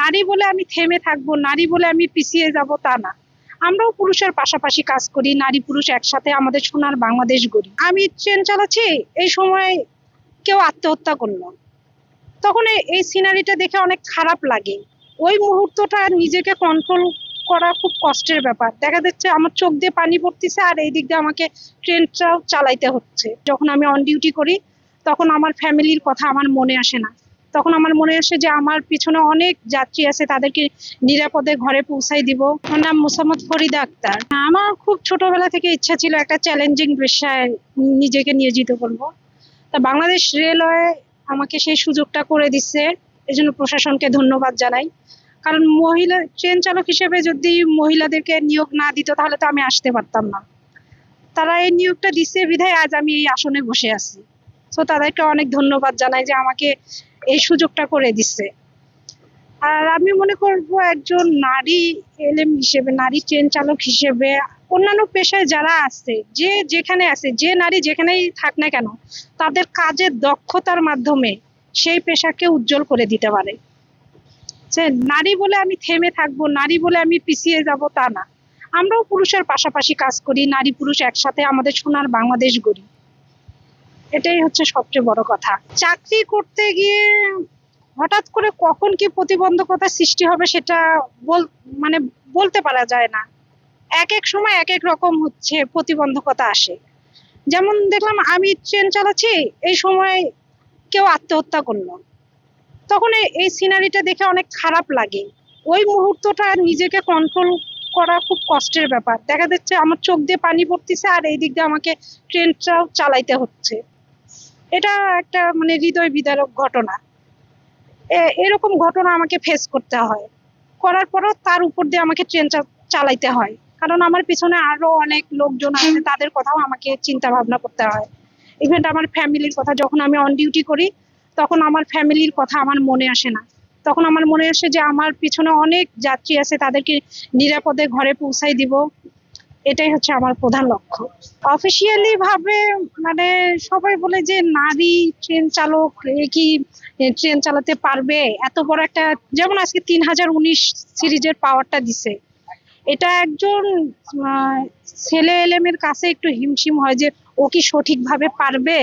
নারী বলে আমি থেমে থাকবো, নারী বলে আমি পিছিয়ে যাব তা না। আমরাও পুরুষের পাশাপাশি কাজ করি, নারী পুরুষ একসাথে আমাদের সোনার বাংলাদেশ গড়ি। আমি ট্রেন চালাচ্ছি, এই সময় কেউ আত্মহত্যা করলো, তখন এই সিনারিটা দেখে অনেক খারাপ লাগে। ওই মুহূর্তটা নিজেকে কন্ট্রোল করা খুব কষ্টের ব্যাপার। দেখা যাচ্ছে আমার চোখ দিয়ে পানি পড়তেছে আর এই দিক দিয়ে আমাকে ট্রেনটাও চালাইতে হচ্ছে। যখন আমি অন ডিউটি করি তখন আমার ফ্যামিলির কথা আমার মনে আসে না, তখন আমার মনে আসে যে আমার পিছনে অনেক যাত্রী আছে, তাদেরকে নিরাপদে ঘরে পৌঁছাই দিব। আমার নাম মোসাম্মদ ফরিদা আক্তার। আমার খুব ছোটবেলা থেকে ইচ্ছা ছিল একটা চ্যালেঞ্জিং পেশায় নিজেকে নিয়োজিত করব। তা বাংলাদেশ রেলওয়ে আমাকে সেই সুযোগটা করে দিচ্ছে, এই জন্য প্রশাসনকে ধন্যবাদ জানাই। কারণ মহিলা ট্রেন চালক হিসেবে যদি মহিলাদেরকে নিয়োগ না দিত তাহলে তো আমি আসতে পারতাম না। তারা এই নিয়োগটা দিচ্ছে বিধায় আজ আমি এই আসনে বসে আছি। তো তাদেরকে অনেক ধন্যবাদ জানাই যে আমাকে এই সুযোগটা করে দিচ্ছে। আর আমি মনে করব একজন নারী এলএম হিসেবে, নারী ট্রেন চালক হিসেবে অন্যান্য পেশায় যারা আছে, যে যেখানে আছে, যে নারী যেখানেই থাক না কেন, তাদের কাজের দক্ষতার মাধ্যমে সেই পেশাকে উজ্জ্বল করে দিতে পারে। যে নারী বলে আমি থেমে থাকবো, নারী বলে আমি পিছিয়ে যাব তা না। আমরাও পুরুষের পাশাপাশি কাজ করি, নারী পুরুষ একসাথে আমাদের সোনার বাংলাদেশ গড়ি। এটাই হচ্ছে সবচেয়ে বড় কথা। চাকরি করতে গিয়ে হঠাৎ করে কখন কি প্রতিবন্ধকতা সৃষ্টি হবে সেটা মানে বলতে পারা যায় না। এক এক সময় এক এক রকম হচ্ছে প্রতিবন্ধকতা আসে। যেমন দেখলাম আমি ট্রেন চালাচ্ছি, এই সময় কেউ আত্মহত্যা করলো, তখন এই সিনারিটা দেখে অনেক খারাপ লাগে। ওই মুহূর্তটা নিজেকে কন্ট্রোল করা খুব কষ্টের ব্যাপার। দেখা যাচ্ছে আমার চোখ দিয়ে পানি পড়তেছে আর এই দিক দিয়ে আমাকে ট্রেনটাও চালাইতে হচ্ছে। এটা একটা মানে হৃদয় বিদারক ঘটনা। এরকম ঘটনা আমাকে ফেস করতে হয়, করার পরও তার উপর দিয়ে আমাকে ট্রেন চালাইতে হয়, কারণ আমার পিছনে আরো অনেক লোকজন আছে, তাদের কথাও আমাকে চিন্তা ভাবনা করতে হয়। ইভেন আমার ফ্যামিলির কথা, যখন আমি অন ডিউটি করি তখন আমার ফ্যামিলির কথা আমার মনে আসে না, তখন আমার মনে আসে যে আমার পিছনে অনেক যাত্রী আছে, তাদেরকে নিরাপদে ঘরে পৌঁছাই দিব। এটাই হচ্ছে আমার প্রধান লক্ষ্য। অফিসিয়ালি ভাবে মানে সবাই বলে যে নারী ট্রেন চালক কি ট্রেন চালাতে পারবে, এত বড় একটা, যেমন আজকে 3019 সিরিজের পাওয়ারটা দিছে, এটা একজন ছেলে এলেমের কাছে একটু হিমশিম হয় যে ও কি সঠিকভাবে পারবে,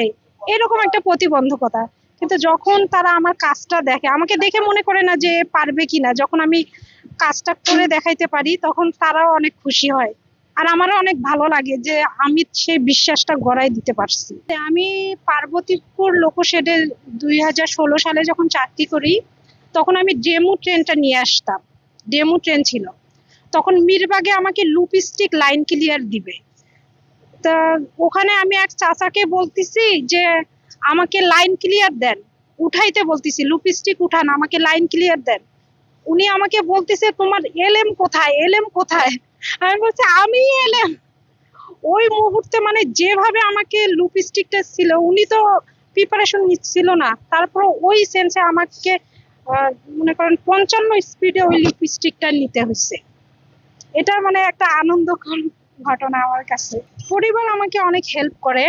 এরকম একটা প্রতিবন্ধকতা। কিন্তু যখন তারা আমার কাজটা দেখে, আমাকে দেখে মনে করে না যে পারবে কিনা, যখন আমি কাজটা করে দেখাইতে পারি তখন তারাও অনেক খুশি হয়। আর আমারও অনেক ভালো লাগে যে আমি সেই বিশ্বাসটা গড়াই দিতে পারছি। আমি পার্বতীপুর লোকোশেডে 2016 সালে যখন চাকরি করি তখন আমি ডেমো ট্রেনটা নিয়ে আসতাম। ডেমো ট্রেন ছিল তখন, মিরবাগে আমাকে লুপস্টিক লাইন ক্লিয়ার দিবে। তা ওখানে আমি এক চাচাকে বলতেছি যে আমাকে লাইন ক্লিয়ার দেন, উঠাইতে বলতেছি, লুপস্টিক উঠান, আমাকে লাইন ক্লিয়ার দেন। উনি আমাকে বলতেছে তোমার এলএম কোথায়, এলএম কোথায়? আমি বলছি আমি এলএম। ওই মুহূর্তে মানে যেভাবে আমাকে লুপস্টিকটা ছিল, উনি তো প্রিপারেশন নিচ্ছিল না, তারপর ওই সেন্সে আমাকে মনে করেন 55 স্পিডে ওই লিপস্টিকটা নিতে হচ্ছে। এটা মানে একটা আনন্দকর ঘটনা আমার কাছে। পরিবার আমাকে অনেক হেল্প করে,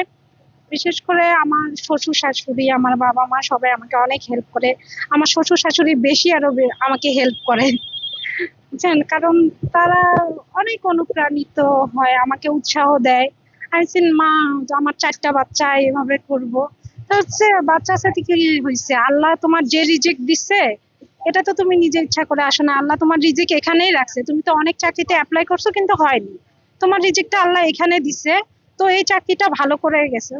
বিশেষ করে আমার শ্বশুর শাশুড়ি, আমার বাবা মা সবাই আমাকে অনেক হেল্প করে। আমার শ্বশুর শাশুড়ি বেশি আরো আমাকে হেল্প করে, বুঝছেন, কারণ তারা অনেক অনুপ্রাণিত হয়, আমাকে উৎসাহ দেয়। আমি মা আমার 4টা বাচ্চা, এভাবে করবো। তো হচ্ছে বাচ্চা সাথে কি হয়েছে, আল্লাহ তোমার যে রিজেক্ট দিচ্ছে এটা তো তুমি নিজে ইচ্ছা করে আসো না, আল্লাহ তোমার রিজেক্ট এখানেই রাখছে। তুমি তো অনেক চাকরিতে অ্যাপ্লাই করছো কিন্তু হয়নি, তোমার রিজেক্টটা আল্লাহ এখানে দিছে, তো এই চাকরিটা ভালো করে গেছে।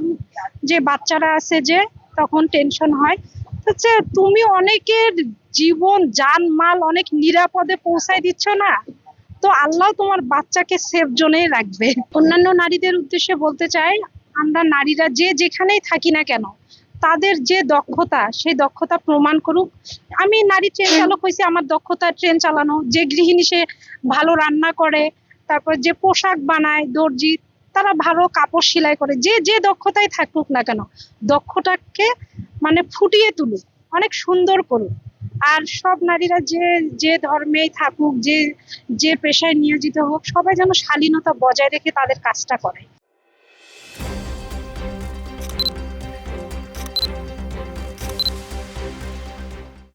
যে বাচ্চারা আছে যে তখন টেনশন হয়, হচ্ছে তুমি অনেকের জীবন জানমাল অনেক নিরাপদে পৌঁছায় দিচ্ছ না, তো আল্লাহ তোমার বাচ্চাকে সেফ জোনেই রাখবে। অন্যান্য নারীদের উদ্দেশ্যে বলতে চাই, আমরা নারীরা যে যেখানেই থাকি না কেন, তাদের যে দক্ষতা সেই দক্ষতা প্রমাণ করুক। আমি নারী ট্রেন চালক হয়েছি, আমার দক্ষতা ট্রেন চালানো। যে গৃহিণী সে ভালো রান্না করে, তারপর যে পোশাক বানায় দর্জি, তারা ভালো কাপড় সেলাই করে, যে যে দক্ষতায় থাকুক না কেন, দক্ষতাকে মানে ফুটিয়ে তুলুক, অনেক সুন্দর করুক। আর সব নারীরা যে যে ধর্মেই থাকুক, যে যে পেশায় নিয়োজিত হোক, সবাই যেন শালীনতা বজায় রেখে তাদের কাজটা করে।